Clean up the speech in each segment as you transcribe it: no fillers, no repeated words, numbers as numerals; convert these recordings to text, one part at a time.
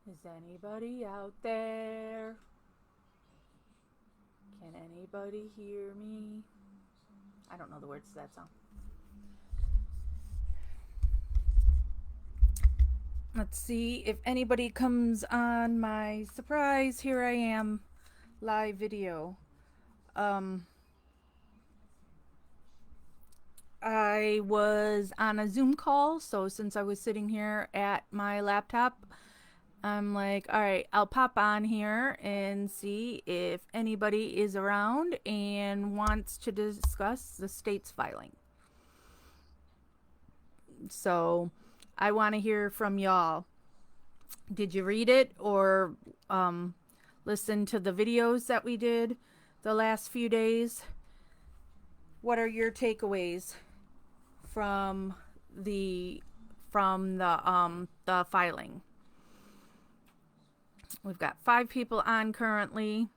Is anybody out there? Can anybody hear me? I don't know the words to that song. Let's see if anybody comes on my surprise. Here I am, live video. I was on a Zoom call, so since I was sitting here at my laptop, I'm like, all right, I'll pop on here and see if anybody is around and wants to discuss the state's filing. So I want to hear from y'all. Did you read it or listen to the videos that we did the last few days? What are your takeaways from the the filing? We've got 5 people on currently.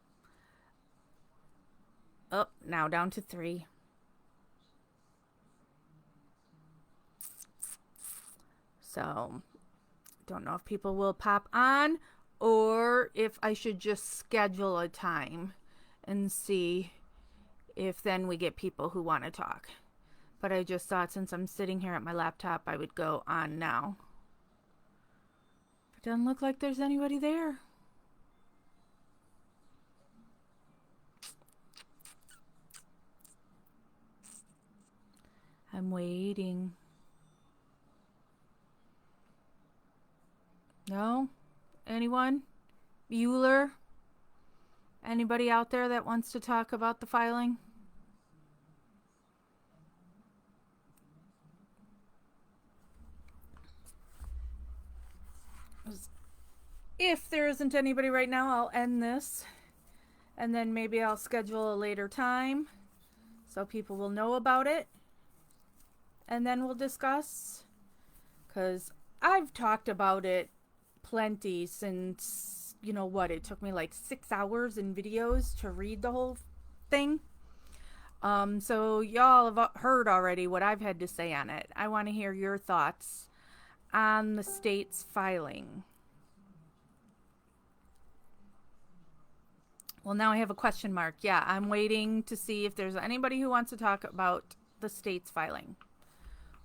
Oh, now down to 3. So, don't know if people will pop on or if I should just schedule a time and see if then we get people who want to talk. But I just thought since I'm sitting here at my laptop, I would go on now. It doesn't look like there's anybody there. I'm waiting. No? Anyone? Bueller? Anybody out there that wants to talk about the filing? If there isn't anybody right now, I'll end this. And then maybe I'll schedule a later time so people will know about it. And then we'll discuss. Because I've talked about it plenty since, you know what, it took me like 6 hours in videos to read the whole thing. So y'all have heard already what I've had to say on it. I want to hear your thoughts on the state's filing. Well, now I have a question mark. Yeah, I'm waiting to see if there's anybody who wants to talk about the state's filing.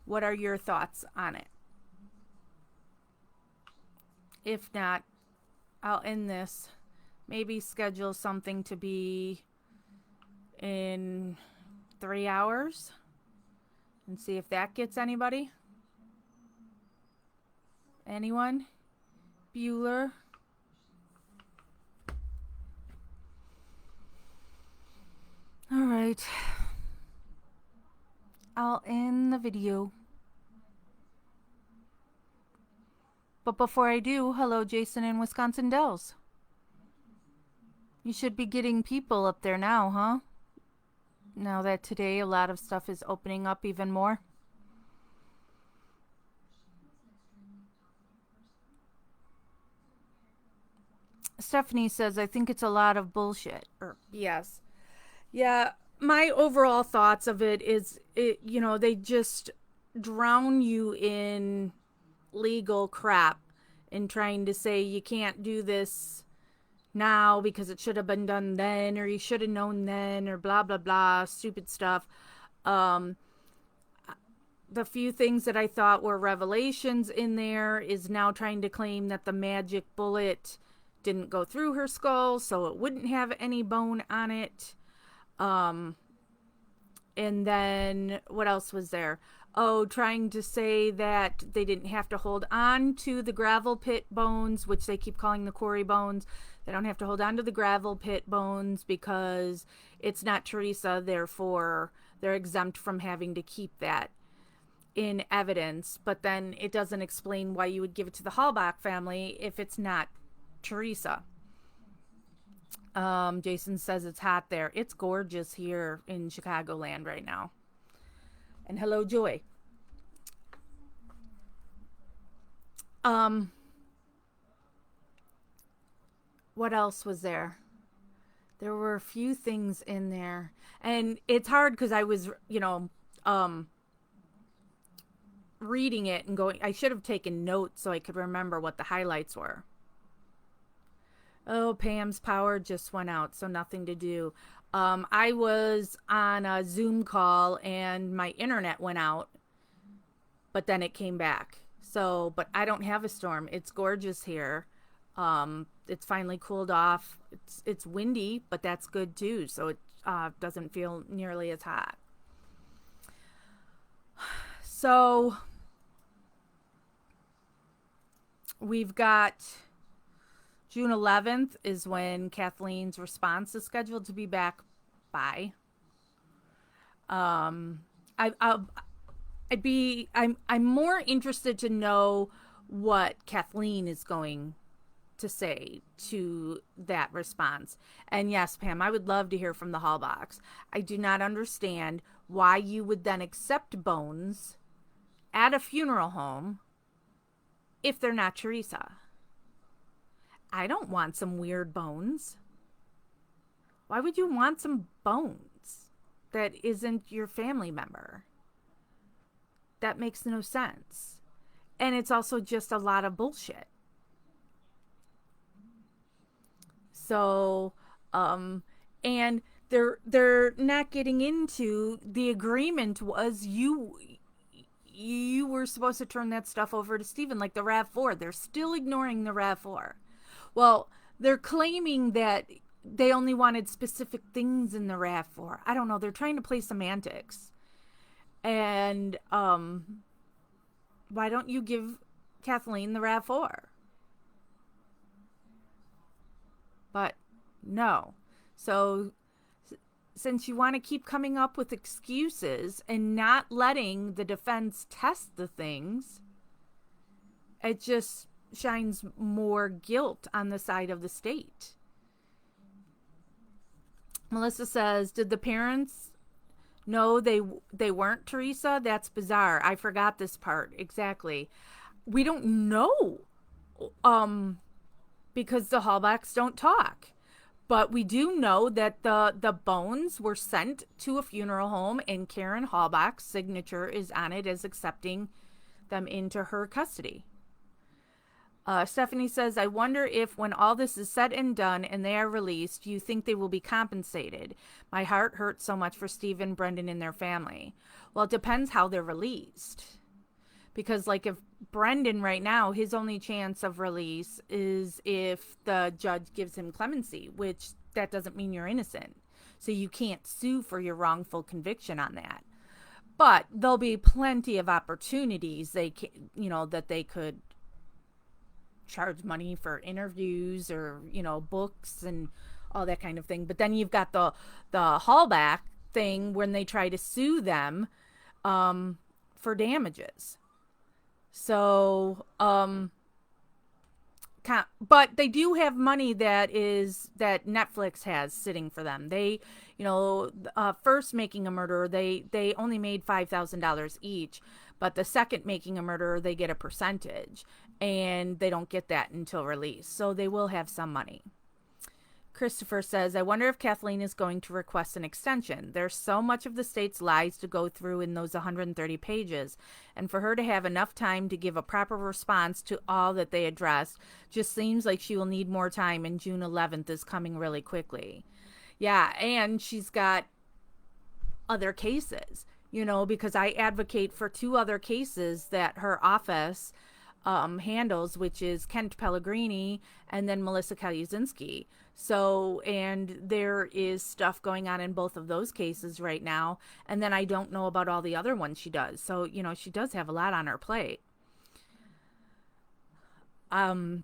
What are your thoughts on it? If not, I'll end this. Maybe schedule something to be in 3 hours and see if that gets anybody. Anyone? Bueller? All right. I'll end the video. But before I do, hello, Jason in Wisconsin Dells. You should be getting people up there now, huh? Now that today a lot of stuff is opening up even more. Stephanie says, I think it's a lot of bullshit. Or BS. Yeah, my overall thoughts of it is, they just drown you in legal crap in trying to say you can't do this now because it should have been done then, or you should have known then, or blah blah blah, stupid stuff. The few things that I thought were revelations in there is now trying to claim that the magic bullet didn't go through her skull, so it wouldn't have any bone on it. And then what else was there? Oh, trying to say that they didn't have to hold on to the gravel pit bones, which they keep calling the quarry bones. They don't have to hold on to the gravel pit bones because it's not Teresa, therefore they're exempt from having to keep that in evidence. But then it doesn't explain why you would give it to the Halbach family if it's not Teresa. Jason says it's hot there. It's gorgeous here in Chicagoland right now. And hello, Joy. What else was there? There were a few things in there. And it's hard because I was, reading it and going, I should have taken notes so I could remember what the highlights were. Oh, Pam's power just went out, so nothing to do. I was on a Zoom call and my internet went out, but then it came back. So, but I don't have a storm. It's gorgeous here. It's finally cooled off. It's windy, but that's good too. So it doesn't feel nearly as hot. So we've got June 11th is when Kathleen's response is scheduled to be back by. Um, I'm more interested to know what Kathleen is going to say to that response. And yes, Pam, I would love to hear from the Hallbox. I do not understand why you would then accept bones at a funeral home if they're not Teresa. I don't want some weird bones. Why would you want some bones that isn't your family member? That makes no sense. And it's also just a lot of bullshit. So, and they're not getting into the agreement was you were supposed to turn that stuff over to Steven, like the RAV4. They're still ignoring the RAV4. Well, they're claiming that they only wanted specific things in the RAV4. I don't know. They're trying to play semantics. And why don't you give Kathleen the RAV4? But no. So since you want to keep coming up with excuses and not letting the defense test the things, it just shines more guilt on the side of the state. Melissa says, did the parents know they weren't Teresa? That's bizarre. I forgot this part. Exactly. We don't know. Because the Hallbacks don't talk. But we do know that the bones were sent to a funeral home and Karen Hallbach's signature is on it as accepting them into her custody. Stephanie says, I wonder if when all this is said and done and they are released, you think they will be compensated. My heart hurts so much for Steve and Brendan and their family. Well, it depends how they're released. Because, like, if Brendan right now, his only chance of release is if the judge gives him clemency, which that doesn't mean you're innocent. So you can't sue for your wrongful conviction on that. But there'll be plenty of opportunities that they could charge money for interviews or, books and all that kind of thing. But then you've got the Hallback thing when they try to sue them for damages. So, but they do have money that Netflix has sitting for them. They, first Making a Murderer, they only made $5,000 each, but the second Making a Murderer, they get a percentage, and they don't get that until release. So they will have some money. Christopher says, I wonder if Kathleen is going to request an extension. There's so much of the state's lies to go through in those 130 pages, and for her to have enough time to give a proper response to all that they addressed just seems like she will need more time, and June 11th is coming really quickly. Yeah, and she's got other cases, because I advocate for 2 other cases that her office handles, which is Kent Pellegrini and then Melissa Kaluzinski. So, and there is stuff going on in both of those cases right now. And then I don't know about all the other ones she does. So, she does have a lot on her plate.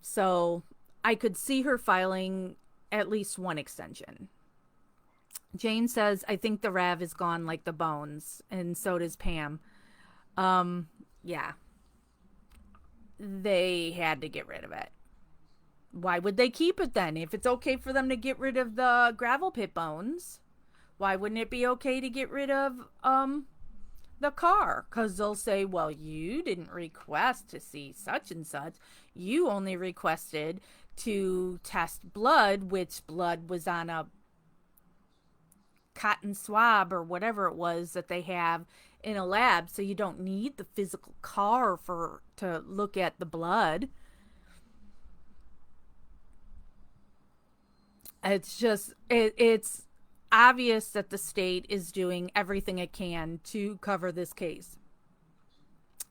So I could see her filing at least one extension. Jane says, I think the RAV is gone like the bones. And so does Pam. Yeah. They had to get rid of it. Why would they keep it then? If it's okay for them to get rid of the gravel pit bones, why wouldn't it be okay to get rid of the car? Because they'll say, well, you didn't request to see such and such. You only requested to test blood, which blood was on a cotton swab or whatever it was that they have in a lab, so you don't need the physical car to look at the blood. It's just, it's obvious that the state is doing everything it can to cover this case.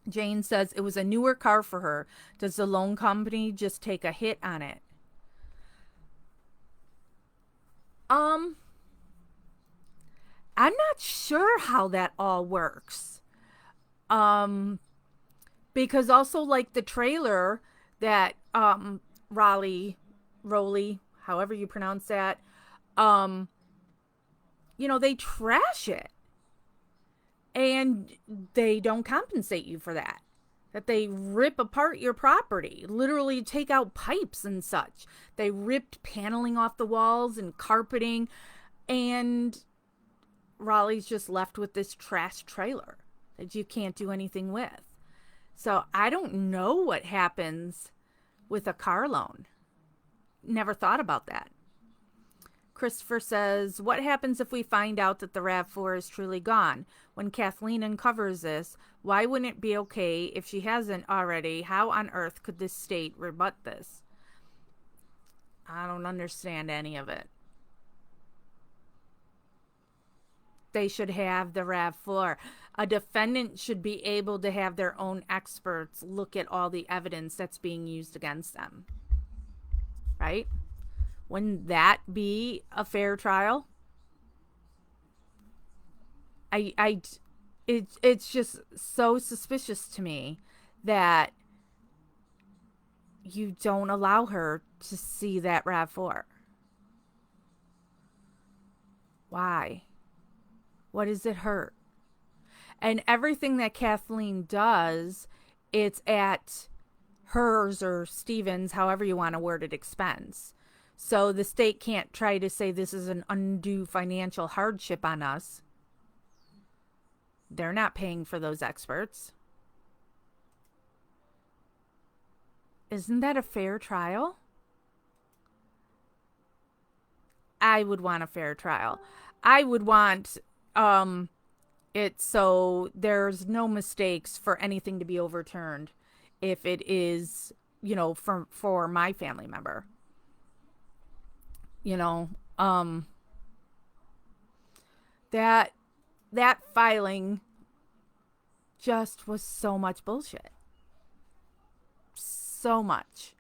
Jane says it was a newer car for her. Does the loan company just take a hit on it? I'm not sure how that all works. Because also like the trailer that Rowley, however you pronounce that, they trash it. And they don't compensate you for that. That they rip apart your property, literally take out pipes and such. They ripped paneling off the walls and carpeting, and Raleigh's just left with this trash trailer that you can't do anything with. So I don't know what happens with a car loan. Never thought about that. Christopher says, what happens if we find out that the RAV4 is truly gone? When Kathleen uncovers this, why wouldn't it be okay if she hasn't already? How on earth could this state rebut this? I don't understand any of it. They should have the RAV4. A defendant should be able to have their own experts look at all the evidence that's being used against them. Right? Wouldn't that be a fair trial? It's just so suspicious to me that you don't allow her to see that RAV4. Why? What does it hurt? And everything that Kathleen does, it's at hers or Stephen's, however you want to word it, expense. So the state can't try to say this is an undue financial hardship on us. They're not paying for those experts. Isn't that a fair trial? I would want a fair trial. I would want it so there's no mistakes for anything to be overturned if it is, for my family member. That filing just was so much bullshit. So much.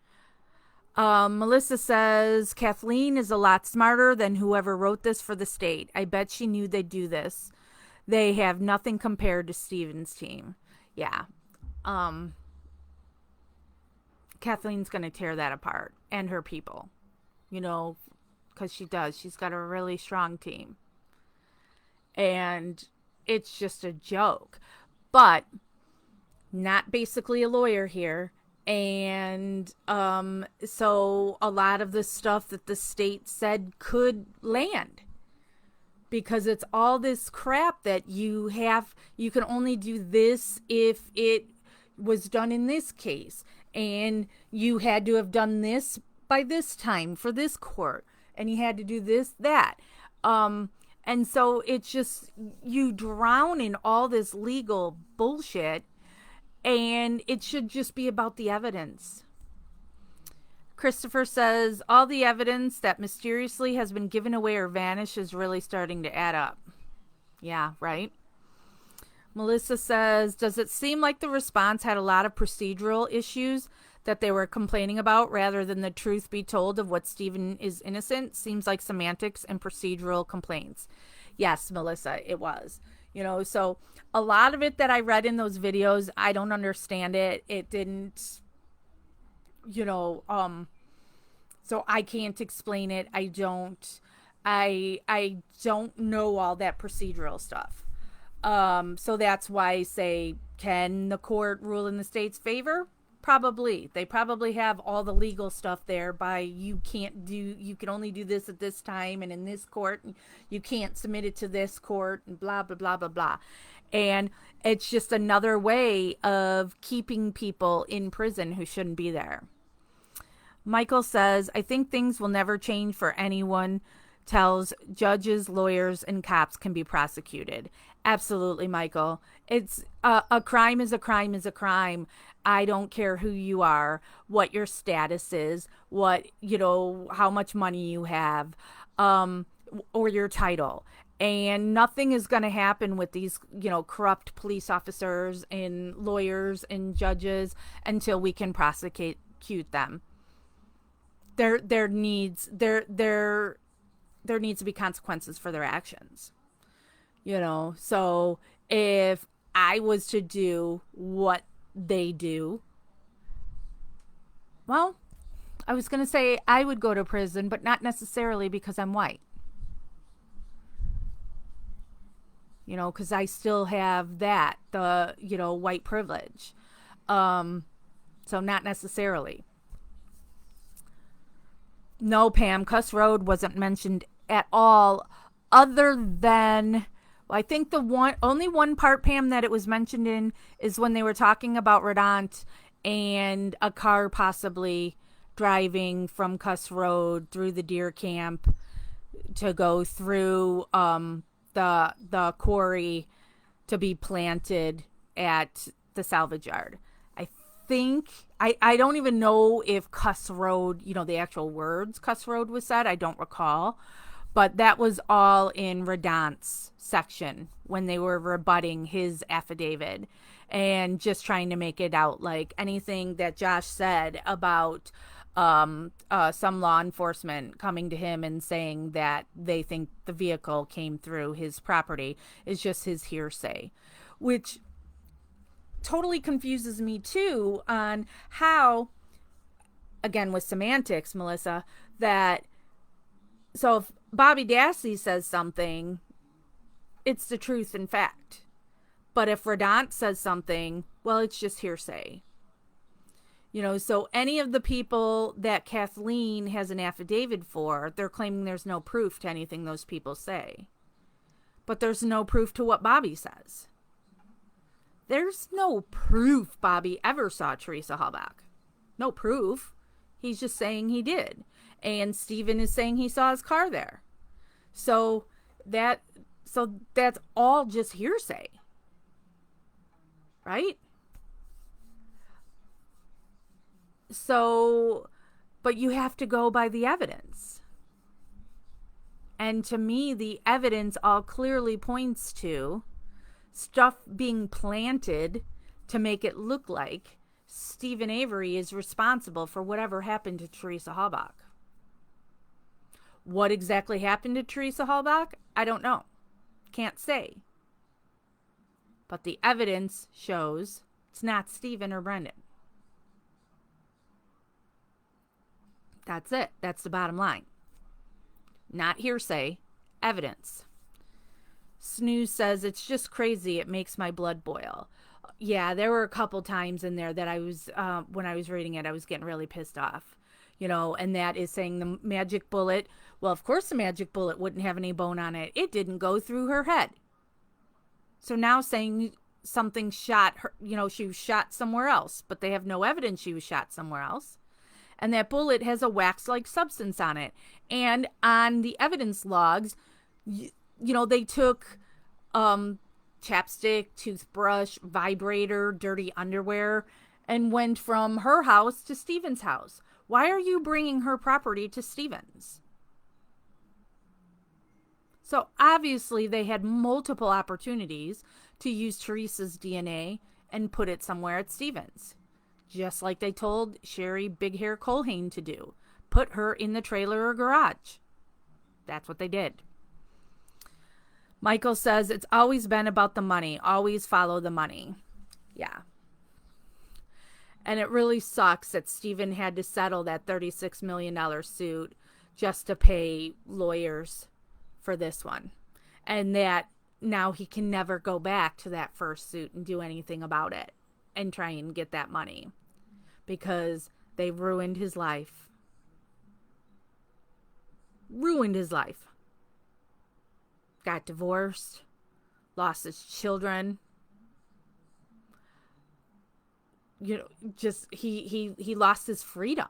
Melissa says, Kathleen is a lot smarter than whoever wrote this for the state. I bet she knew they'd do this. They have nothing compared to Stephen's team. Yeah. Kathleen's going to tear that apart, and her people, because she does. She's got a really strong team. And it's just a joke. But not basically a lawyer here. And so a lot of the stuff that the state said could land. Because it's all this crap that you can only do this if it was done in this case. And you had to have done this by this time for this court. And you had to do this, that. And so it's just, you drown in all this legal bullshit, and it should just be about the evidence. Christopher says, all the evidence that mysteriously has been given away or vanished is really starting to add up. Yeah, right? Melissa says, does it seem like the response had a lot of procedural issues that they were complaining about rather than the truth be told of what Stephen is innocent? Seems like semantics and procedural complaints. Yes, Melissa, it was. So a lot of it that I read in those videos, I don't understand it. It didn't, so I can't explain it. I don't know all that procedural stuff. So that's why I say, can the court rule in the state's favor? Probably. They probably have all the legal stuff there by you can only do this at this time, and in this court you can't submit it to this court, and blah blah blah blah blah. And it's just another way of keeping people in prison who shouldn't be there. Michael says, I think things will never change for anyone tells judges, lawyers, and cops can be prosecuted. Absolutely, Michael. It's a crime is a crime is a crime. I don't care who you are, what your status is, what, how much money you have, or your title. And nothing is going to happen with these, corrupt police officers and lawyers and judges until we can prosecute them. There needs there needs to be consequences for their actions. So if I was to do what they do, well, I was going to say I would go to prison, but not necessarily because I'm white. Because I still have the white privilege. So not necessarily. No, Pam, Cuss Road wasn't mentioned at all, other than, well, I think the only one part, Pam, that it was mentioned in is when they were talking about Redant and a car possibly driving from Cuss Road through the deer camp to go through the quarry to be planted at the salvage yard. I don't even know if Cuss Road, the actual words Cuss Road was said. I don't recall. But that was all in Redant's section when they were rebutting his affidavit and just trying to make it out like anything that Josh said about some law enforcement coming to him and saying that they think the vehicle came through his property is just his hearsay, which totally confuses me too on how, again with semantics, Melissa, that so if Bobby Dassey says something, it's the truth in fact. But if Redant says something, well, it's just hearsay. So any of the people that Kathleen has an affidavit for, they're claiming there's no proof to anything those people say. But there's no proof to what Bobby says. There's no proof Bobby ever saw Teresa Halbach. No proof. He's just saying he did. And Stephen is saying he saw his car there. So that's all just hearsay. Right? So, but you have to go by the evidence. And to me, the evidence all clearly points to stuff being planted to make it look like Stephen Avery is responsible for whatever happened to Teresa Halbach. What exactly happened to Teresa Halbach? I don't know. Can't say. But the evidence shows it's not Stephen or Brendan. That's it. That's the bottom line. Not hearsay, evidence. Snooze says, it's just crazy. It makes my blood boil. Yeah, there were a couple times in there that I was, when I was reading it, I was getting really pissed off. And that is saying the magic bullet. Well, of course the magic bullet wouldn't have any bone on it. It didn't go through her head. So now saying something shot her, she was shot somewhere else, but they have no evidence she was shot somewhere else. And that bullet has a wax-like substance on it. And on the evidence logs, they took chapstick, toothbrush, vibrator, dirty underwear, and went from her house to Stephen's house. Why are you bringing her property to Stephen's? So obviously they had multiple opportunities to use Teresa's DNA and put it somewhere at Stephen's. Just like they told Sherry Big Hair Colhane to do. Put her in the trailer or garage. That's what they did. Michael says, it's always been about the money. Always follow the money. Yeah. And it really sucks that Stephen had to settle that $36 million suit just to pay lawyers for this one. And that now he can never go back to that first suit and do anything about it and try and get that money. Because they ruined his life. Ruined his life. Got divorced. Lost his children. Just he lost his freedom.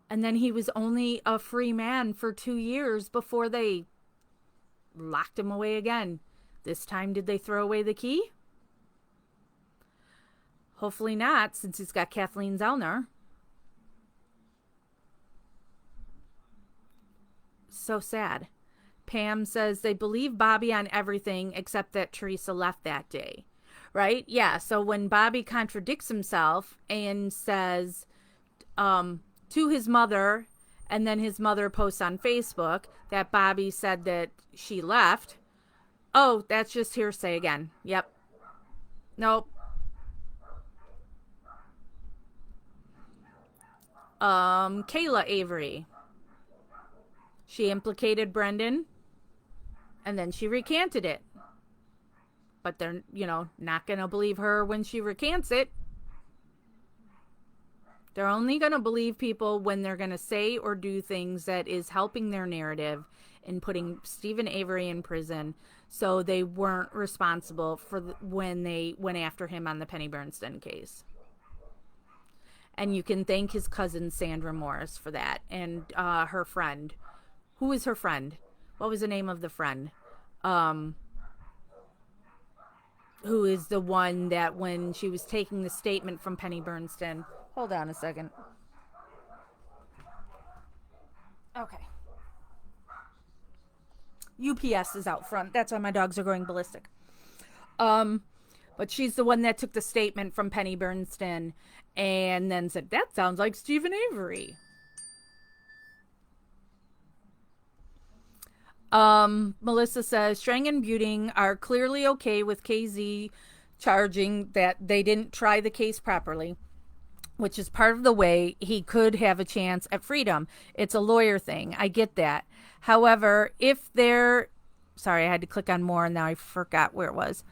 And then he was only a free man for 2 years before they locked him away again. This time, did they throw away the key? Hopefully not, since he's got Kathleen Zellner. So sad. Pam says they believe Bobby on everything except that Teresa left that day. Right? Yeah. So when Bobby contradicts himself and says to his mother, and then his mother posts on Facebook that Bobby said that she left. Oh, that's just hearsay again. Yep. Nope. Kayla Avery. She implicated Brendan, and then she recanted it. But they're, not going to believe her when she recants it. They're only going to believe people when they're going to say or do things that is helping their narrative and putting Stephen Avery in prison, so they weren't responsible for when they went after him on the Penny Bernstein case. And you can thank his cousin Sandra Morris for that, and her friend. Who is her friend? What was the name of the friend? Who is the one that when she was taking the statement from Penny Bernstein. Hold on a second. Okay. UPS is out front. That's why my dogs are going ballistic. But she's the one that took the statement from Penny Bernstein and then said, that sounds like Stephen Avery. Melissa says Strang and Buting are clearly okay with KZ charging that they didn't try the case properly, which is part of the way he could have a chance at freedom. It's a lawyer thing. I get that. However, if they're... Sorry, I had to click on more and now I forgot where it was.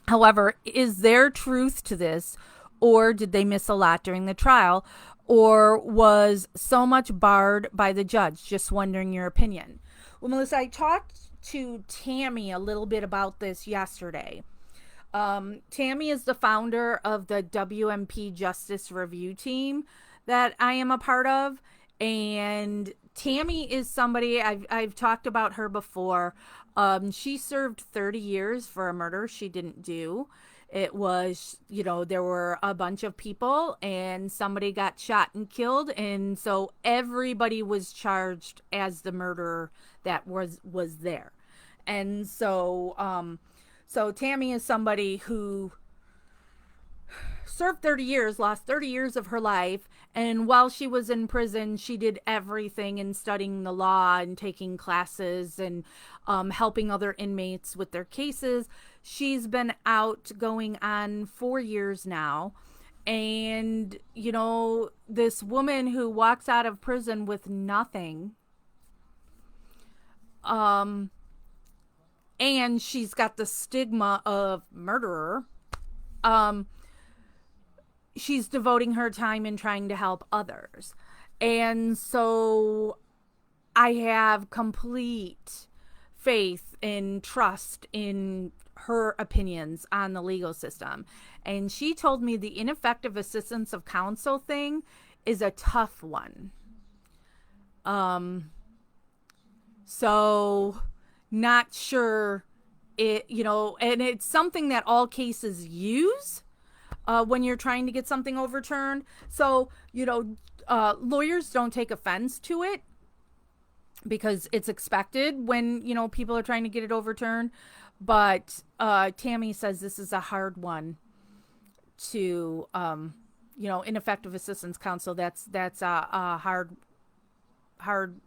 However, is there truth to this, or did they miss a lot during the trial, or was so much barred by the judge? Just wondering your opinion. Well, Melissa, I talked to Tammy a little bit about this yesterday. Tammy is the founder of the WMP Justice Review team that I am a part of, and Tammy is somebody I've talked about her before. She served 30 years for a murder she didn't do. It was, there were a bunch of people and somebody got shot and killed. And so everybody was charged as the murderer that was there. And so, so Tammy is somebody who served 30 years, lost 30 years of her life. And while she was in prison, she did everything in studying the law and taking classes and helping other inmates with their cases. She's been out going on 4 years now. And, this woman who walks out of prison with nothing, and she's got the stigma of murderer, she's devoting her time in trying to help others. And so I have complete faith and trust in her opinions on the legal system. And she told me the ineffective assistance of counsel thing is a tough one. So not sure it, and it's something that all cases use when you're trying to get something overturned. So, lawyers don't take offense to it because it's expected when, people are trying to get it overturned. But Tammy says this is a hard one to, ineffective assistance counsel. That's a hard,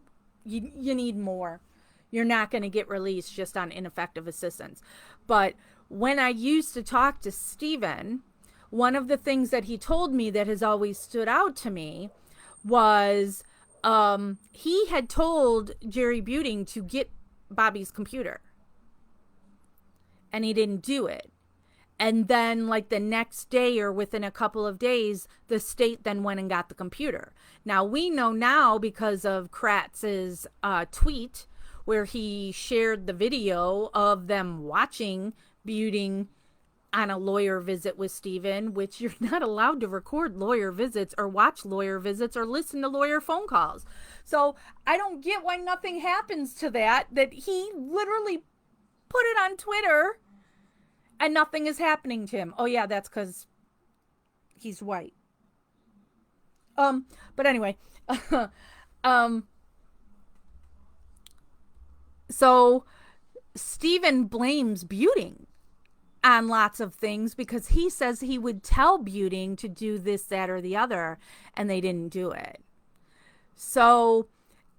you need more. You're not going to get released just on ineffective assistance. But when I used to talk to Stephen, one of the things that he told me that has always stood out to me was he had told Jerry Buting to get Bobby's computer. And he didn't do it. And then like the next day or within a couple of days, the state then went and got the computer. Now we know now because of Kratz's tweet where he shared the video of them watching Buting on a lawyer visit with Stephen, which you're not allowed to record lawyer visits or watch lawyer visits or listen to lawyer phone calls. So I don't get why nothing happens to that he literally put it on Twitter and nothing is happening to him. Oh yeah, that's because he's white. But anyway, so Stephen blames Buting on lots of things because he says he would tell Buting to do this, that, or the other, and they didn't do it. So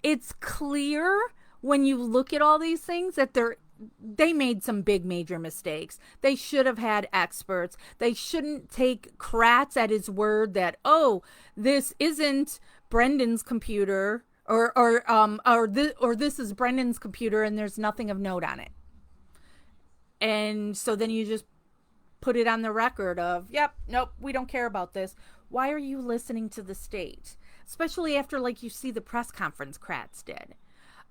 it's clear when you look at all these things that they made some big major mistakes. They should have had experts. They shouldn't take Kratz at his word that, oh, this isn't Brendan's computer or this is Brendan's computer and there's nothing of note on it. And so then you just put it on the record of, yep, nope, we don't care about this. Why are you listening to the state? Especially after, like, you see the press conference Kratz did.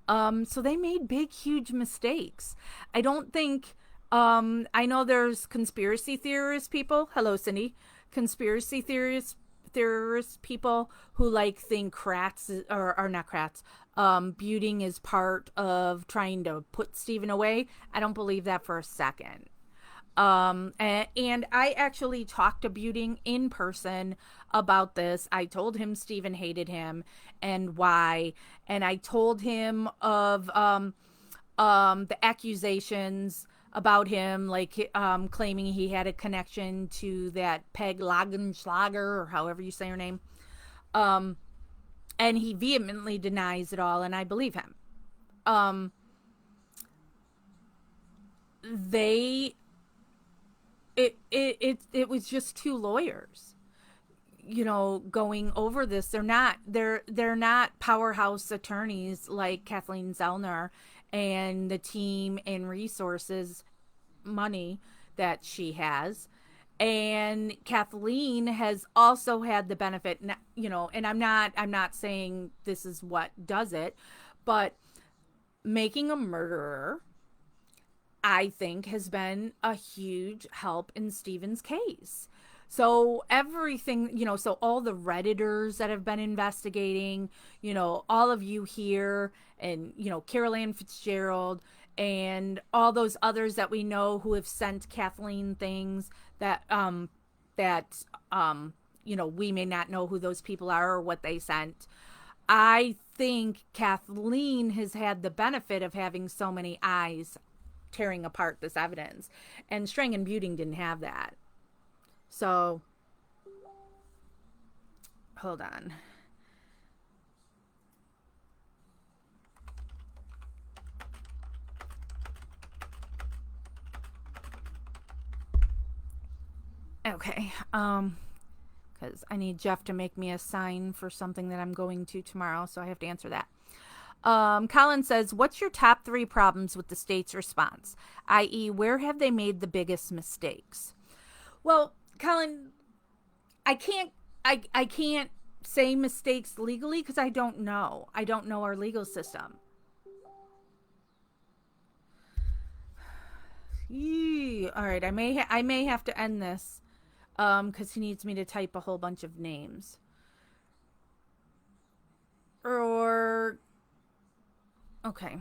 So they made big, huge mistakes. I don't think, I know there's conspiracy theorist people. Hello, Cindy. Conspiracy theorist people who like think Kratz or not Kratz, Buting is part of trying to put Stephen away. I don't believe that for a second. And I actually talked to Buting in person about this. I told him Stephen hated him and why, and I told him of the accusations about him, like claiming he had a connection to that Peg Lagenschlager, or however you say her name. And he vehemently denies it all, and I believe him. It was just two lawyers, going over this. They're not powerhouse attorneys like Kathleen Zellner and the team and resources, money that she has. And Kathleen has also had the benefit, and I'm not saying this is what does it, but making a murderer, I think, has been a huge help in Stephen's case. So everything, so all the Redditors that have been investigating, all of you here and, Carol Ann Fitzgerald and all those others that we know who have sent Kathleen things that we may not know who those people are or what they sent. I think Kathleen has had the benefit of having so many eyes tearing apart this evidence, and Strang and Buting didn't have that. So hold on. Okay, because I need Jeff to make me a sign for something that I'm going to tomorrow, so I have to answer that. Colin says, what's your top 3 problems with the state's response? I.e., where have they made the biggest mistakes? Well, Colin, I can't say mistakes legally because I don't know. I don't know our legal system. All right, I may have to end this because he needs me to type a whole bunch of names. Or okay.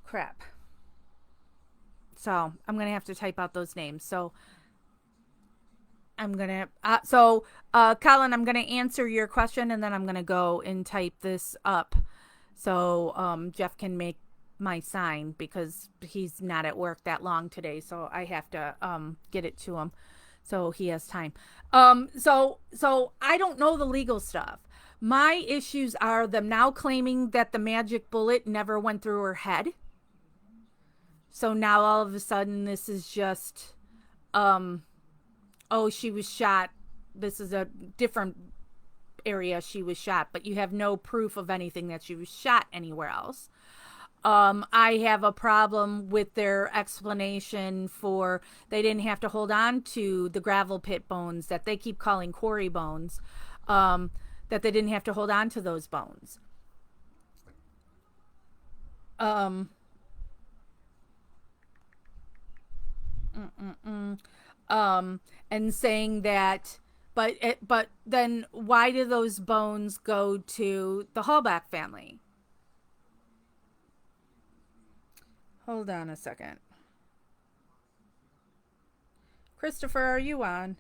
Crap. So I'm gonna have to type out those names. So I'm gonna Colin, I'm gonna answer your question and then I'm gonna go and type this up so Jeff can make my sign because he's not at work that long today, so I have to get it to him so he has time. So I don't know the legal stuff. My issues are them now claiming that the magic bullet never went through her head. So now all of a sudden this is just, she was shot. This is a different area she was shot, but you have no proof of anything that she was shot anywhere else. I have a problem with their explanation for they didn't have to hold on to the gravel pit bones that they keep calling quarry bones, that they didn't have to hold on to those bones. Um, mm, mm, mm. And saying that, but then why do those bones go to the Hallback family? Hold on a second. Christopher, are you on?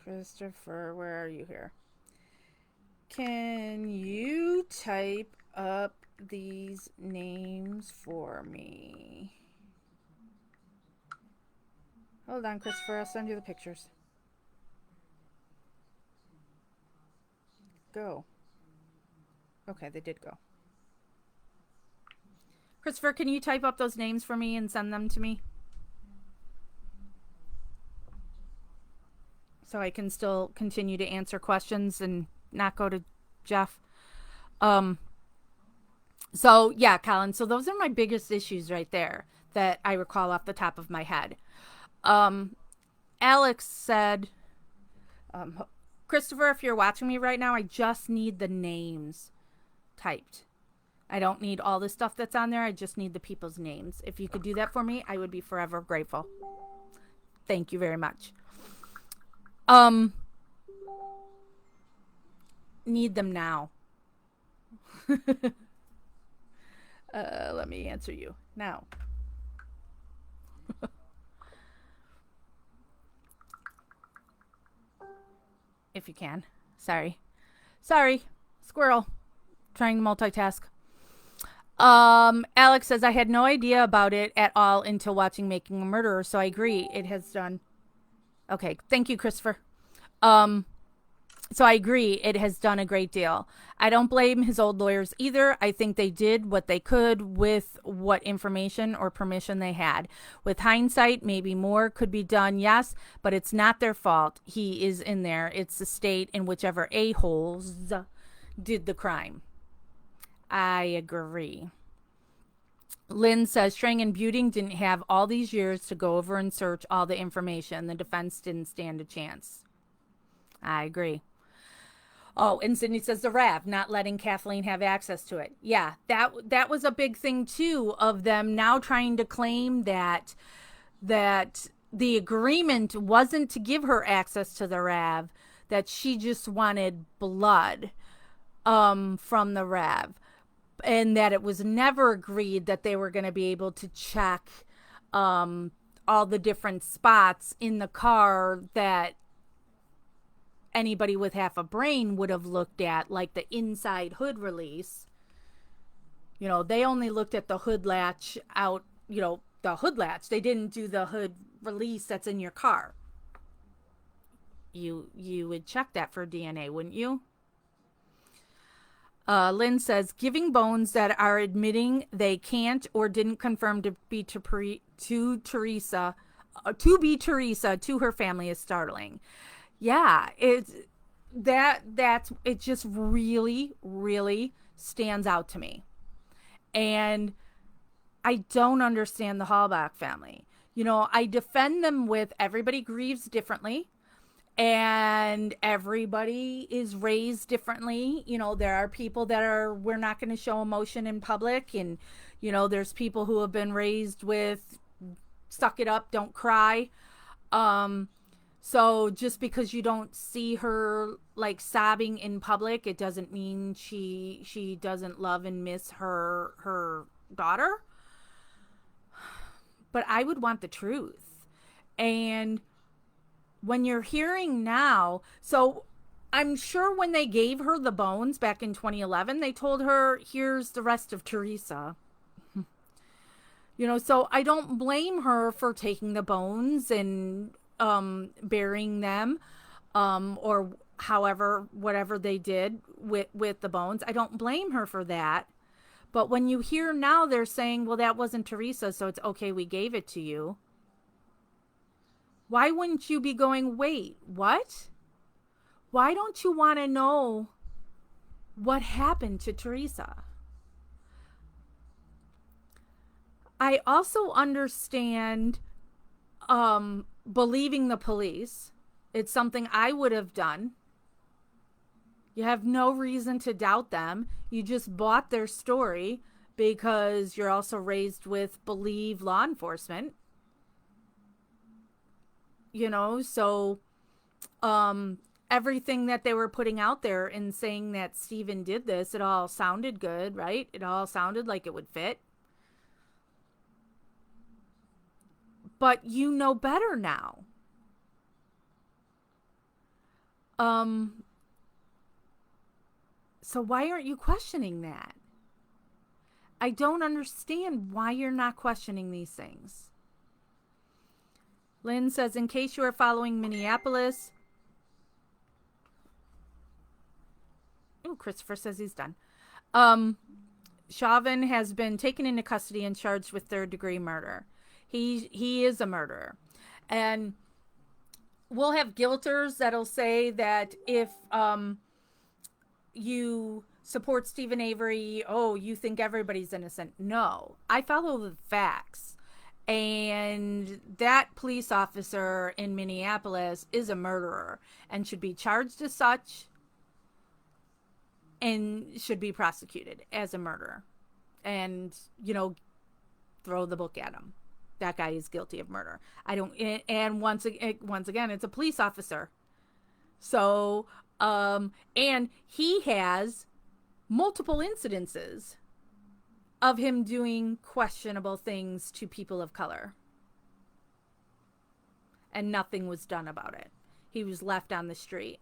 Christopher, where are you here? Can you type up these names for me? Hold on, Christopher. I'll send you the pictures. Go. Okay, they did go. Christopher, can you type up those names for me and send them to me? So I can still continue to answer questions and not go to Jeff. Um, so yeah, Colin. So those are my biggest issues right there that I recall off the top of my head. Um, Alex said, um, Christopher, if you're watching me right now, I just need the names typed. I don't need all the stuff that's on there. I just need the people's names. If you could do that for me, I would be forever grateful. Thank you very much. Need them now. Let me answer you now. If you can. Sorry. Sorry. Squirrel. Trying to multitask. Alex says, I had no idea about it at all until watching Making a Murderer, so I agree. It has done. Okay. Thank you, Christopher. So I agree. It has done a great deal. I don't blame his old lawyers either. I think they did what they could with what information or permission they had. With hindsight, maybe more could be done, yes, but it's not their fault. He is in there. It's the state and whichever a-holes did the crime. I agree. Lynn says Strang and Buting didn't have all these years to go over and search all the information. The defense didn't stand a chance. I agree. Oh, and Sydney says the RAV not letting Kathleen have access to it. Yeah, that was a big thing too, of them now trying to claim that the agreement wasn't to give her access to the RAV, that she just wanted blood from the RAV, and that it was never agreed that they were going to be able to check all the different spots in the car that anybody with half a brain would have looked at, like the inside hood release. You know, they only looked at the hood latch out, the hood latch. They didn't do the hood release that's in your car. You would check that for DNA, wouldn't you? Lynn says, giving bones that are admitting they can't or didn't confirm to be Teresa to her family is startling. Yeah, it just really, really stands out to me. And I don't understand the Hallback family. I defend them with everybody grieves differently and everybody is raised differently. There are people we're not going to show emotion in public. And, there's people who have been raised with suck it up, don't cry. So just because you don't see her like sobbing in public, it doesn't mean she doesn't love and miss her daughter. But I would want the truth. And when you're hearing now, so I'm sure when they gave her the bones back in 2011, they told her, here's the rest of Teresa. So I don't blame her for taking the bones and burying them, or whatever they did with the bones. I don't blame her for that. But when you hear now they're saying, well, that wasn't Teresa, so it's okay, we gave it to you. Why wouldn't you be going, wait, what? Why don't you want to know what happened to Teresa? I also understand believing the police. It's something I would have done. You have no reason to doubt them. You just bought their story because you're also raised with believe law enforcement. You know, so everything that they were putting out there and saying that Steven did this, it all sounded good, right? It all sounded like it would fit. But you know better now. So why aren't you questioning that? I don't understand why you're not questioning these things. Lynn says, in case you are following Minneapolis. Oh, Christopher says he's done. Chauvin has been taken into custody and charged with third-degree murder. He is a murderer. And we'll have guilters that'll say that if you support Stephen Avery, oh, you think everybody's innocent. No, I follow the facts. And that police officer in Minneapolis is a murderer and should be charged as such and should be prosecuted as a murderer. And, you know, throw the book at him. That guy is guilty of murder. I don't, and once again, it's a police officer. So, and he has multiple incidences of him doing questionable things to people of color. And nothing was done about it. He was left on the street.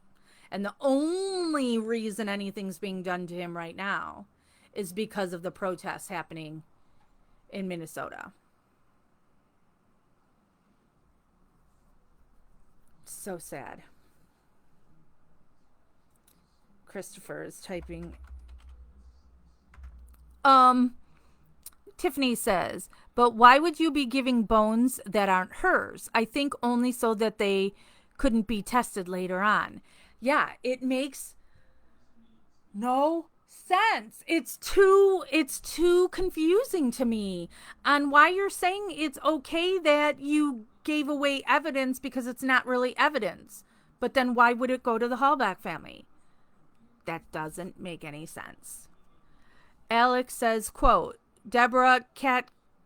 And the only reason anything's being done to him right now is because of the protests happening in Minnesota. So sad. Christopher is typing. Tiffany says, but why would you be giving bones that aren't hers? I think only so that they couldn't be tested later on. Yeah, it makes no sense. It's too confusing to me on why you're saying it's okay that you gave away evidence because it's not really evidence. But then why would it go to the Halbach family? That doesn't make any sense. Alex says, quote, Deborah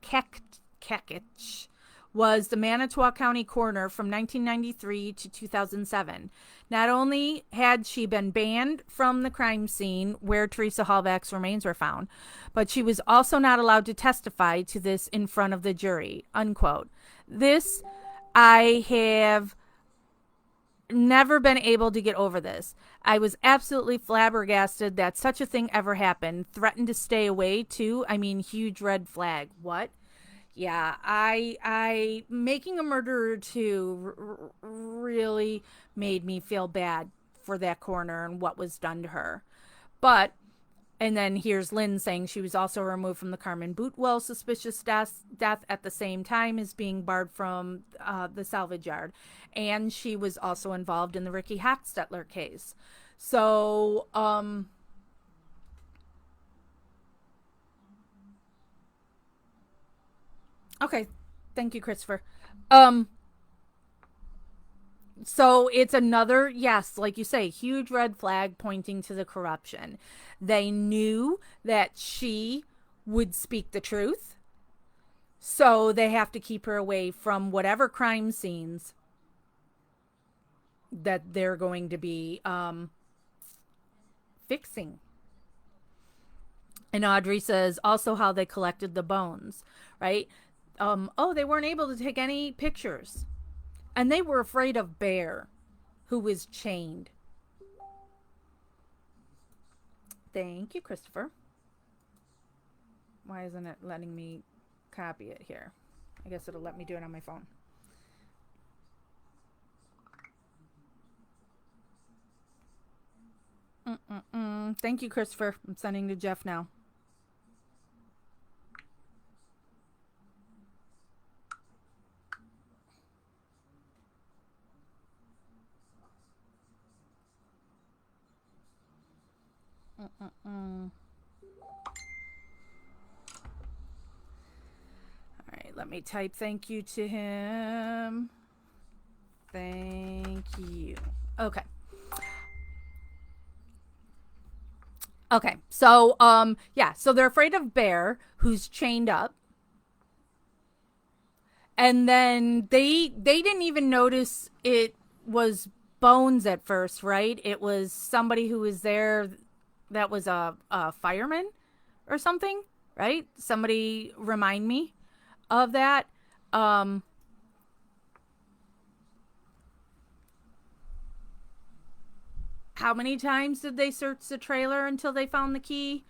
Kekich was the Manitowoc County coroner from 1993 to 2007. Not only had she been banned from the crime scene where Teresa Halbach's remains were found, but she was also not allowed to testify to this in front of the jury, unquote. This, I have never been able to get over this. I was absolutely flabbergasted that such a thing ever happened. Threatened to stay away too. I mean, huge red flag. What? Yeah, I making a murderer too really made me feel bad for that coroner and what was done to her. But, and then here's Lynn saying she was also removed from the Carmen Bootwell suspicious death at the same time as being barred from the salvage yard. And she was also involved in the Ricky Hochstetler case. So, okay. Thank you, Christopher. So it's another, yes, like you say, huge red flag pointing to the corruption. They knew that she would speak the truth. So they have to keep her away from whatever crime scenes that they're going to be fixing. And Audrey says also how they collected the bones, right? Oh, they weren't able to take any pictures. And they were afraid of Bear, who was chained. Thank you, Christopher. Why isn't it letting me copy it here? I guess it'll let me do it on my phone. Thank you, Christopher. I'm sending to Jeff now. All right, let me type thank you to him. Thank you. Okay. Okay. Yeah, so they're afraid of Bear, who's chained up. And then they didn't even notice it was Bones at first, right? It was somebody who was there that was a fireman or something, right? Somebody remind me of that. Um, how many times did they search the trailer until they found the key?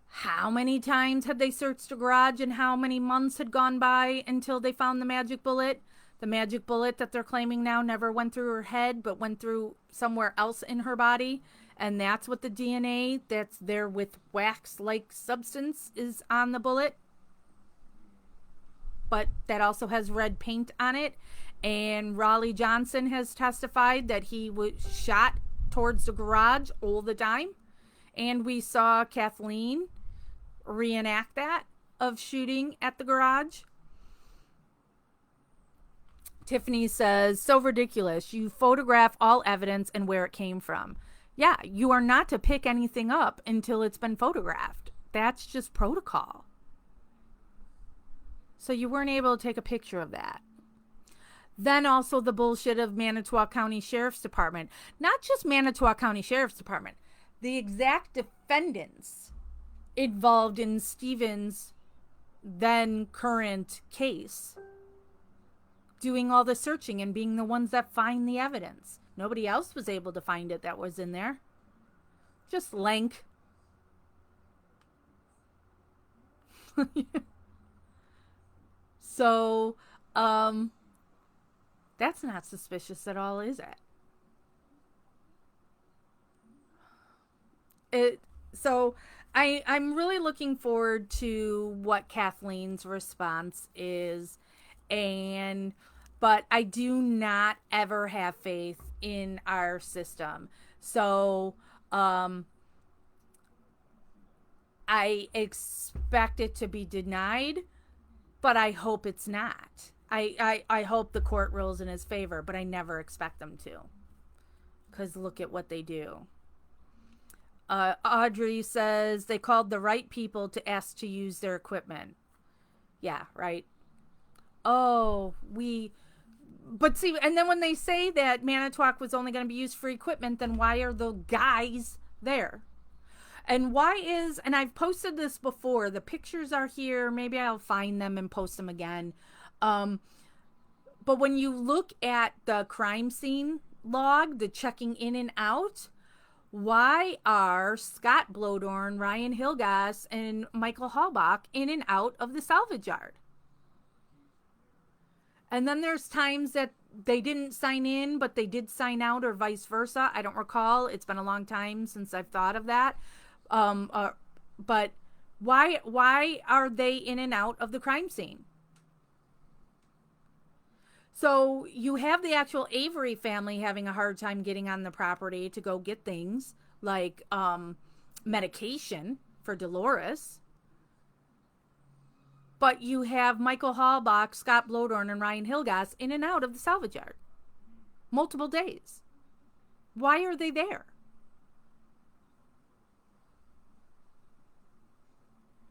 How many times had they searched the garage, and how many months had gone by until they found the magic bullet? The magic bullet that they're claiming now never went through her head, but went through somewhere else in her body. And that's what the DNA that's there with wax like substance is on the bullet. But that also has red paint on it. And Raleigh Johnson has testified that he was shot towards the garage all the time. And we saw Kathleen reenact that of shooting at the garage. Tiffany says, so ridiculous. You photograph all evidence and where it came from. Yeah, you are not to pick anything up until it's been photographed. That's just protocol. So you weren't able to take a picture of that. Then also the bullshit of Manitowoc County Sheriff's Department. Not just Manitowoc County Sheriff's Department. The exact defendants involved in Stephen's then current case doing all the searching and being the ones that find the evidence. Nobody else was able to find it that was in there. Just lank. So, that's not suspicious at all, is it? So I'm really looking forward to what Kathleen's response is, and but I do not ever have faith in our system. So I expect it to be denied, but I hope it's not. I hope the court rules in his favor, but I never expect them to. Because look at what they do. Audrey says they called the right people to ask to use their equipment. Yeah, right. Oh, but see, and then when they say that Manitowoc was only going to be used for equipment, then why are the guys there? And why is, and I've posted this before, the pictures are here. Maybe I'll find them and post them again. But when you look at the crime scene log, the checking in and out, why are Scott Blodorn, Ryan Hilgas, and Michael Halbach in and out of the salvage yard? And then there's times that they didn't sign in, but they did sign out, or vice versa. I don't recall. It's been a long time since I've thought of that. But why are they in and out of the crime scene? So you have the actual Avery family having a hard time getting on the property to go get things like medication for Dolores. But you have Michael Halbach, Scott Blodorn, and Ryan Hilgas in and out of the salvage yard multiple days. Why are they there?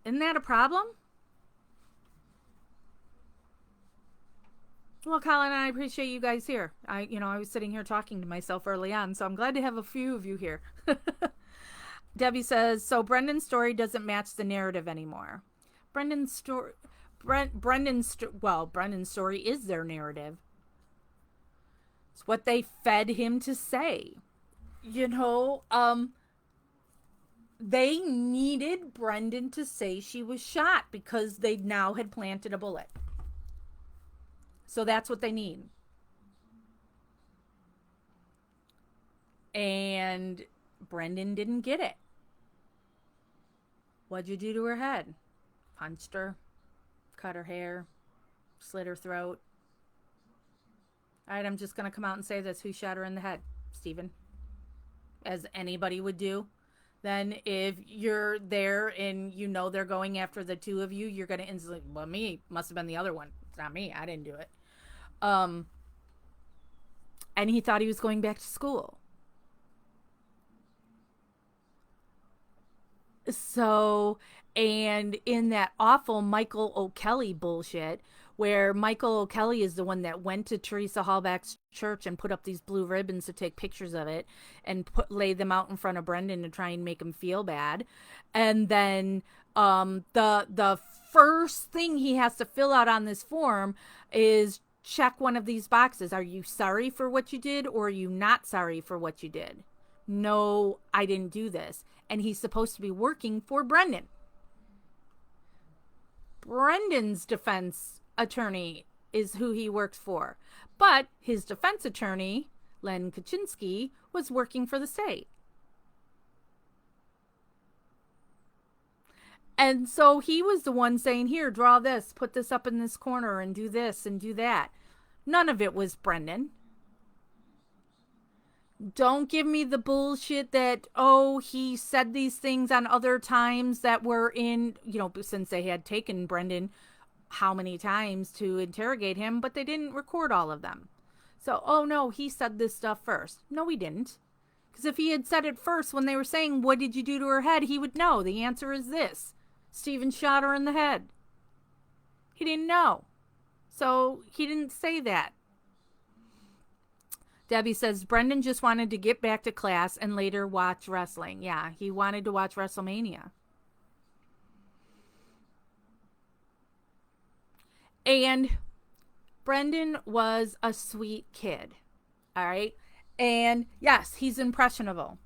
Isn't that a problem? Well, Colin, I appreciate you guys here. I was sitting here talking to myself early on, so I'm glad to have a few of you here. Debbie says, so Brendan's story doesn't match the narrative anymore. Brendan's story is their narrative. It's what they fed him to say. They needed Brendan to say she was shot because they now had planted a bullet. So that's what they need. And Brendan didn't get it. What'd you do to her head? Punched her, cut her hair, slit her throat. All right, I'm just going to come out and say this. Who shot her in the head? Stephen. As anybody would do. Then if you're there and you know they're going after the two of you, you're going to instantly, well, me, must have been the other one. It's not me. I didn't do it. And he thought he was going back to school. So, and in that awful Michael O'Kelly bullshit, where Michael O'Kelly is the one that went to Teresa Hallback's church and put up these blue ribbons to take pictures of it and lay them out in front of Brendan to try and make him feel bad. And then the first thing he has to fill out on this form is check one of these boxes. Are you sorry for what you did, or are you not sorry for what you did? No, I didn't do this. And he's supposed to be working for Brendan. Brendan's defense attorney is who he works for. But his defense attorney, Len Kaczynski, was working for the state. And so he was the one saying, here, draw this, put this up in this corner, and do this and do that. None of it was Brendan. Don't give me the bullshit that, oh, he said these things on other times that were in, since they had taken Brendan how many times to interrogate him, but they didn't record all of them. So, oh no, he said this stuff first. No, he didn't. Because if he had said it first when they were saying, what did you do to her head? He would know. The answer is this. Stephen shot her in the head. He didn't know. So he didn't say that. Debbie says Brendan just wanted to get back to class and later watch wrestling. Yeah, he wanted to watch WrestleMania. And Brendan was a sweet kid. All right. And yes, he's impressionable.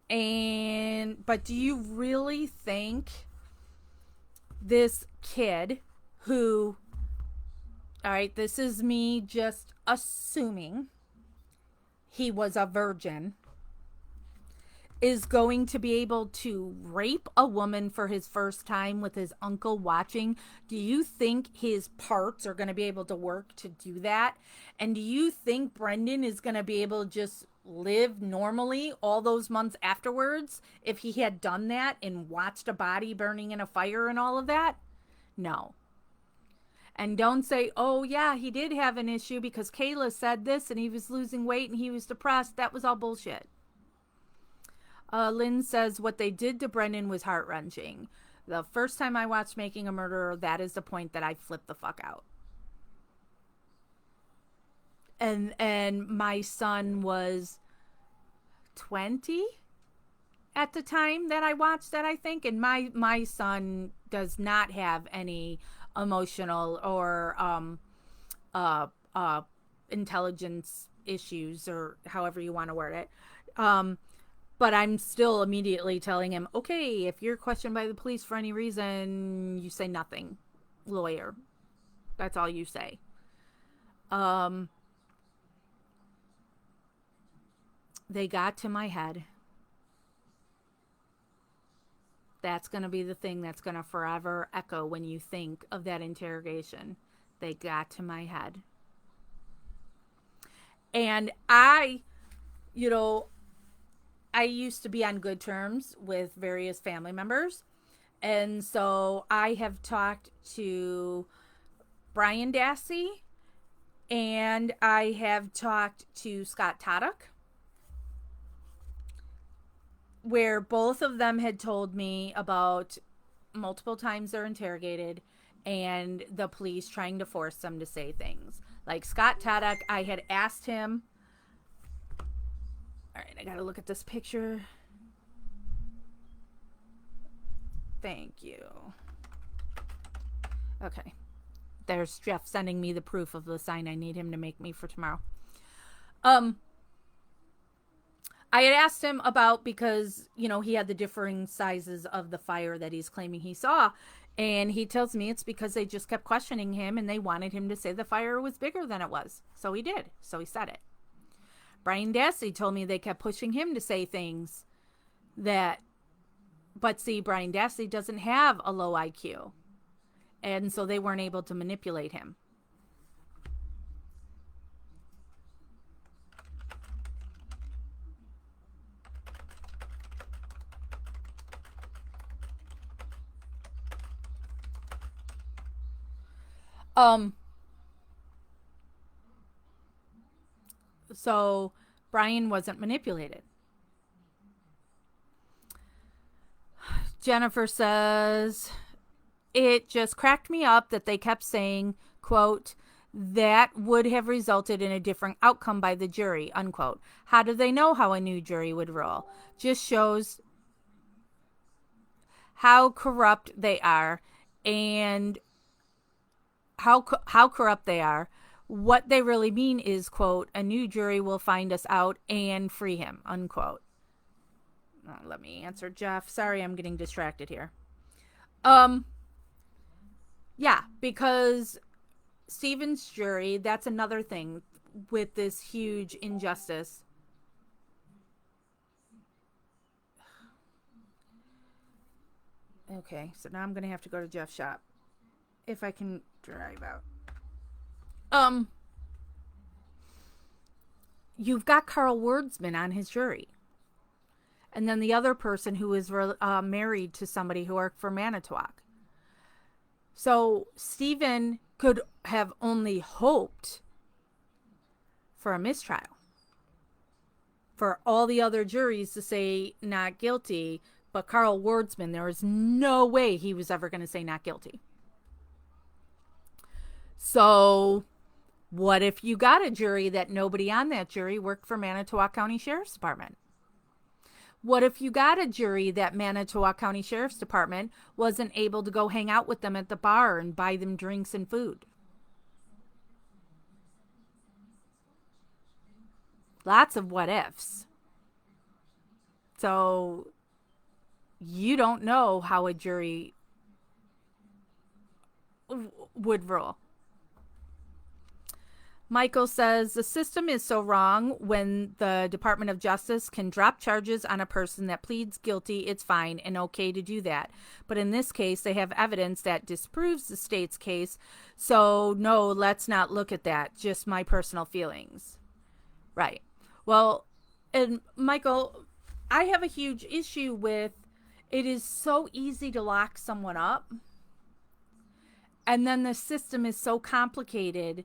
But do you really think this kid who, all right, this is me just assuming he was a virgin, is going to be able to rape a woman for his first time with his uncle watching? Do you think his parts are going to be able to work to do that? And do you think Brendan is going to be able to just live normally all those months afterwards if he had done that and watched a body burning in a fire and all of that? No. And don't say, oh, yeah, he did have an issue because Kayla said this and he was losing weight and he was depressed. That was all bullshit. Lynn says what they did to Brendan was heart-wrenching. The first time I watched Making a Murderer, that is the point that I flipped the fuck out. And my son was 20 at the time that I watched that, I think. And my son does not have any emotional or intelligence issues, or however you want to word it. But I'm still immediately telling him, okay, if you're questioned by the police for any reason, you say nothing. Lawyer. That's all you say. They got to my head. That's going to be the thing that's going to forever echo when you think of that interrogation. They got to my head. And I used to be on good terms with various family members. And so I have talked to Brian Dassey and I have talked to Scott Taddock, where both of them had told me about multiple times they're interrogated and the police trying to force them to say things. Like Scott Taddock, I had asked him, all right, I gotta look at this picture. Thank you. Okay. There's Jeff sending me the proof of the sign I need him to make me for tomorrow. I had asked him about, because, he had the differing sizes of the fire that he's claiming he saw. And he tells me it's because they just kept questioning him and they wanted him to say the fire was bigger than it was. So he did. So he said it. Brian Dassey told me they kept pushing him to say things that, but see, Brian Dassey doesn't have a low IQ. And so they weren't able to manipulate him. So Brian wasn't manipulated. Jennifer says, it just cracked me up that they kept saying, quote, that would have resulted in a different outcome by the jury, unquote. How do they know how a new jury would rule? Just shows how corrupt they are and how corrupt they are. What they really mean is, quote, a new jury will find us out and free him, unquote. Let me answer Jeff. Sorry, I'm getting distracted here. Yeah, because Stephen's jury, that's another thing with this huge injustice. Okay, so now I'm going to have to go to Jeff's shop if I can drive out. You've got Carl Wordsman on his jury. And then the other person who is married to somebody who worked for Manitowoc. So Stephen could have only hoped for a mistrial. For all the other juries to say not guilty, but Carl Wordsman, there is no way he was ever going to say not guilty. So what if you got a jury that nobody on that jury worked for Manitowoc County Sheriff's Department? What if you got a jury that Manitowoc County Sheriff's Department wasn't able to go hang out with them at the bar and buy them drinks and food? Lots of what ifs. So you don't know how a jury would rule. Michael says the system is so wrong when the Department of Justice can drop charges on a person that pleads guilty. It's fine and okay to do that. But in this case, they have evidence that disproves the state's case. So no, let's not look at that. Just my personal feelings. Right. Well, and Michael, I have a huge issue with it is so easy to lock someone up. And then the system is so complicated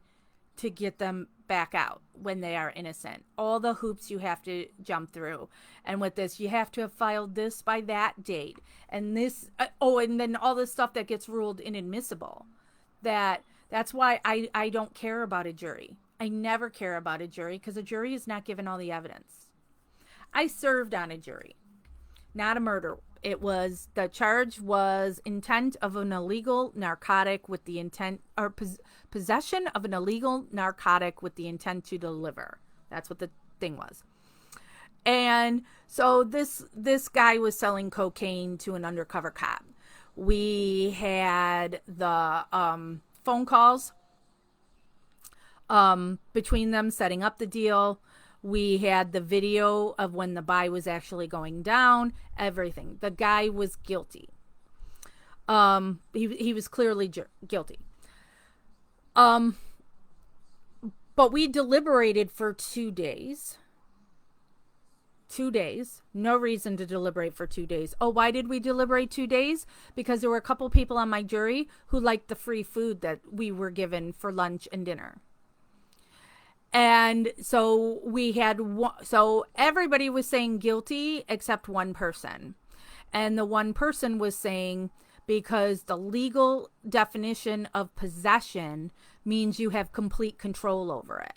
to get them back out when they are innocent. All the hoops you have to jump through. And with this, you have to have filed this by that date. And this, and then all this stuff that gets ruled inadmissible. That's why I don't care about a jury. I never care about a jury because a jury is not given all the evidence. I served on a jury, not a murder. The charge was intent of an illegal narcotic with the intent, or possession of an illegal narcotic with the intent to deliver. That's what the thing was. And so this guy was selling cocaine to an undercover cop. We had the phone calls between them setting up the deal. We had the video of when the buy was actually going down, everything. The guy was guilty. He was clearly guilty. But we deliberated for 2 days. 2 days. No reason to deliberate for 2 days. Oh, why did we deliberate 2 days? Because there were a couple people on my jury who liked the free food that we were given for lunch and dinner. And so so everybody was saying guilty except one person. And the one person was saying because the legal definition of possession means you have complete control over it.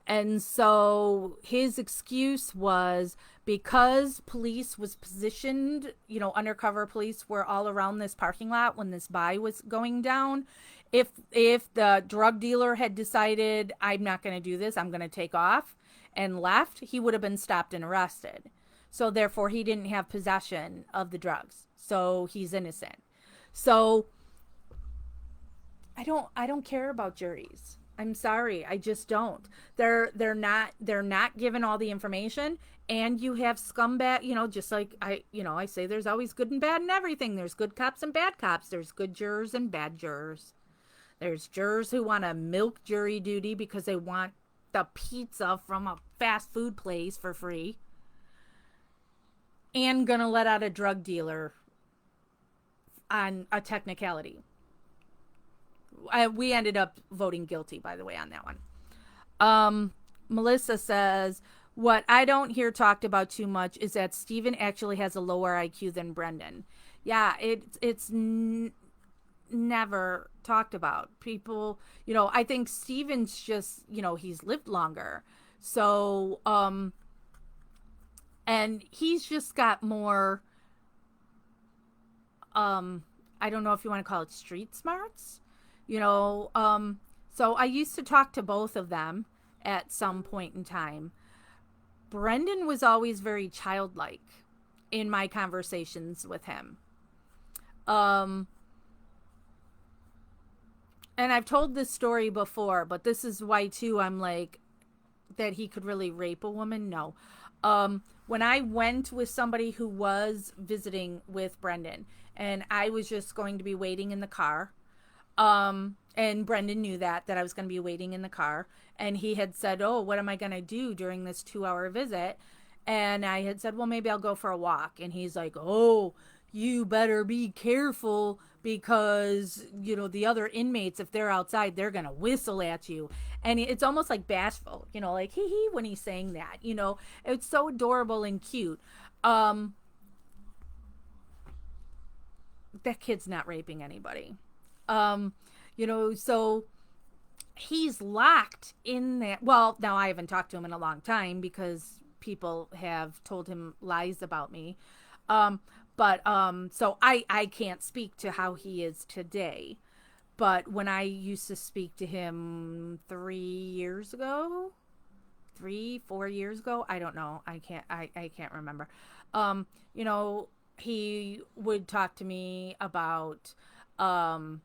And so his excuse was because police was positioned, undercover police were all around this parking lot when this buy was going down. If the drug dealer had decided, I'm not going to do this, I'm going to take off and left, he would have been stopped and arrested. So therefore, he didn't have possession of the drugs. So he's innocent. So I don't care about juries. I'm sorry, I just don't. They're not given all the information, and you have scumbag, just like I say there's always good and bad in everything. There's good cops and bad cops. There's good jurors and bad jurors. There's jurors who want to milk jury duty because they want the pizza from a fast food place for free and gonna let out a drug dealer on a technicality. We ended up voting guilty, by the way, on that one. Melissa says, what I don't hear talked about too much is that Stephen actually has a lower IQ than Brendan. Yeah, never talked about. People, I think Steven's just, he's lived longer. So, and he's just got more, I don't know if you want to call it street smarts, so I used to talk to both of them at some point in time. Brendan was always very childlike in my conversations with him. Um, and I've told this story before, but this is why too I'm like that he could really rape a woman. No. When I went with somebody who was visiting with Brendan, and I was just going to be waiting in the car, and Brendan knew that I was going to be waiting in the car, and he had said, "Oh, what am I going to do during this 2 hour visit?" And I had said, "Well, maybe I'll go for a walk." And he's like, "Oh, you better be careful because, the other inmates, if they're outside, they're going to whistle at you." And it's almost like bashful, like hee hee when he's saying that, it's so adorable and cute. Um, that kid's not raping anybody. Um, so he's locked in there. Well, now I haven't talked to him in a long time because people have told him lies about me. Um, but so I can't speak to how he is today. But when I used to speak to him 3 years ago, 4 years ago, I don't know. I can't remember. Um, you know, he would talk to me about um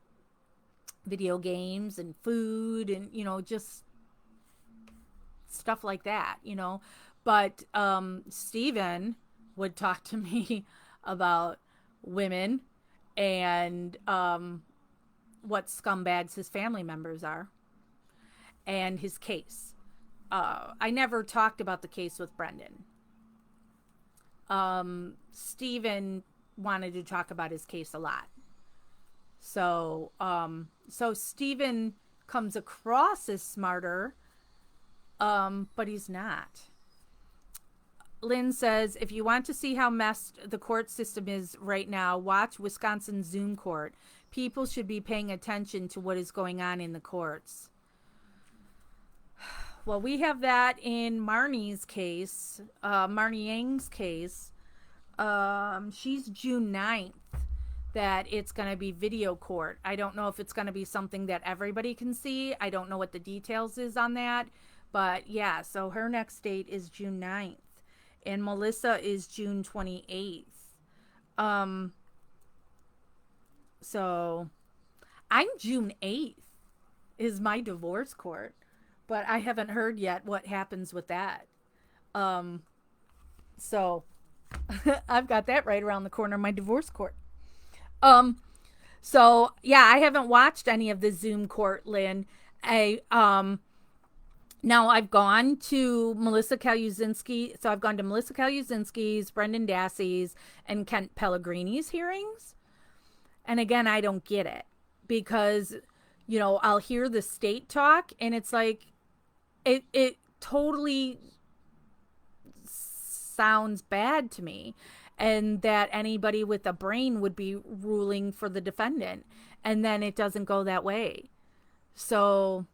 video games and food and just stuff like that. But Steven would talk to me about women and what scumbags his family members are and his case. I never talked about the case with Brendan. Steven wanted to talk about his case a lot. So Steven comes across as smarter, but he's not. Lynn says, if you want to see how messed the court system is right now, watch Wisconsin Zoom court. People should be paying attention to what is going on in the courts. Well, we have that in Marnie's case, Marnie Yang's case. She's June 9th that it's going to be video court. I don't know if it's going to be something that everybody can see. I don't know what the details is on that. But yeah, so her next date is June 9th. And Melissa is June 28th. So I'm June 8th is my divorce court. But I haven't heard yet what happens with that. So I've got that right around the corner, my divorce court. Um, so yeah, I haven't watched any of the Zoom court, Lynn. Now I've gone to Melissa Kaluzinski. So I've gone to Melissa Kaluzinski's, Brendan Dassey's, and Kent Pellegrini's hearings. And again, I don't get it because, I'll hear the state talk and it's like, it totally sounds bad to me, and that anybody with a brain would be ruling for the defendant, and then it doesn't go that way. So,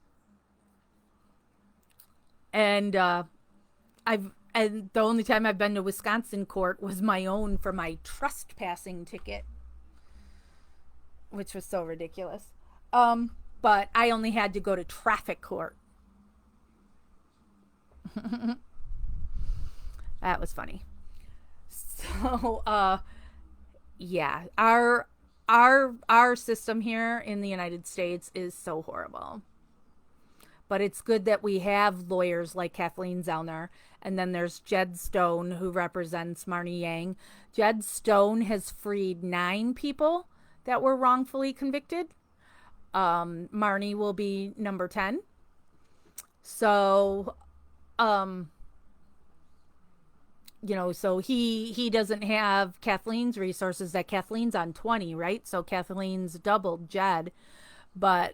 and and the only time I've been to Wisconsin court was my own for my trespassing ticket, which was so ridiculous. But I only had to go to traffic court. That was funny. So, yeah, our system here in the United States is so horrible. But it's good that we have lawyers like Kathleen Zellner, and then there's Jed Stone, who represents Marnie Yang. Jed Stone has freed 9 people that were wrongfully convicted. Marnie will be number 10. So, so he doesn't have Kathleen's resources. That Kathleen's on 20, right? So Kathleen's doubled Jed, but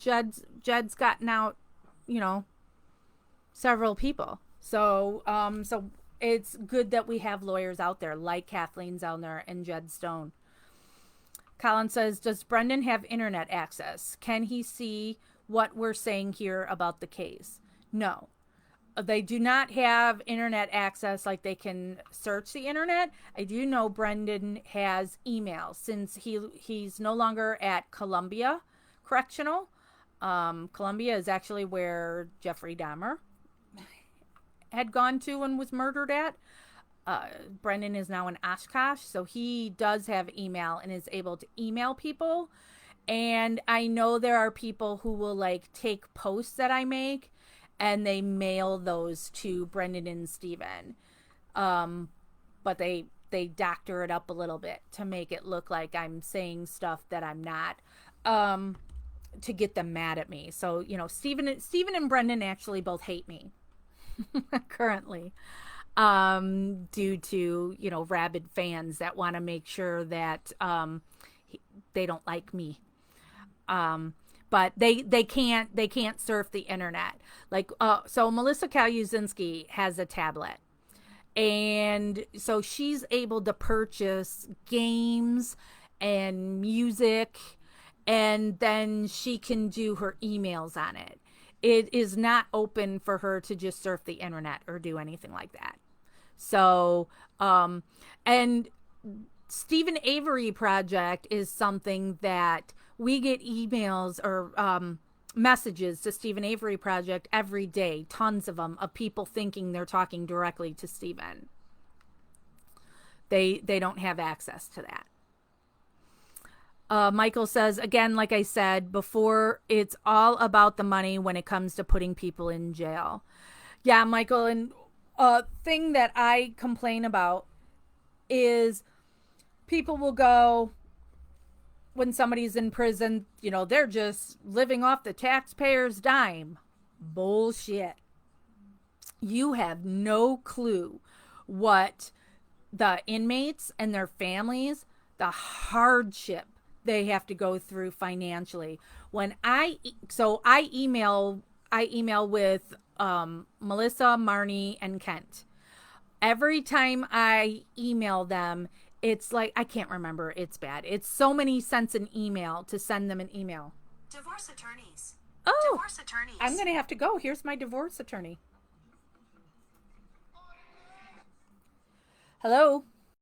Jed's gotten out, several people. So it's good that we have lawyers out there like Kathleen Zellner and Jed Stone. Colin says, does Brendan have internet access? Can he see what we're saying here about the case? No. They do not have internet access, like they can search the internet. I do know Brendan has email since he's no longer at Columbia Correctional. Columbia is actually where Jeffrey Dahmer had gone to and was murdered at. Brendan is now in Oshkosh, so he does have email and is able to email people. And I know there are people who will like take posts that I make and they mail those to Brendan and Steven. But they doctor it up a little bit to make it look like I'm saying stuff that I'm not, to get them mad at me. So, you know, Steven and Brendan actually both hate me currently, due to, you know, rabid fans that want to make sure that they don't like me. But they can't surf the internet. Like, so Melissa Kaluzinski has a tablet. And so she's able to purchase games and music, and then she can do her emails on it. It is not open for her to just surf the internet or do anything like that. So, and Stephen Avery Project is something that we get emails or messages to Stephen Avery Project every day, tons of them, of people thinking they're talking directly to Stephen. They don't have access to that. Michael says, again, like I said before, it's all about the money when it comes to putting people in jail. Yeah, Michael, and a thing that I complain about is people will go, when somebody's in prison, you know, they're just living off the taxpayer's dime. Bullshit. You have no clue what the inmates and their families, the hardship they have to go through financially. When I email with Melissa, Marnie, and Kent. Every time I email them, it's like, I can't remember. It's bad. It's so many cents an email to send them an email. Divorce attorneys. Oh, divorce attorneys. I'm going to have to go. Here's my divorce attorney. Hello.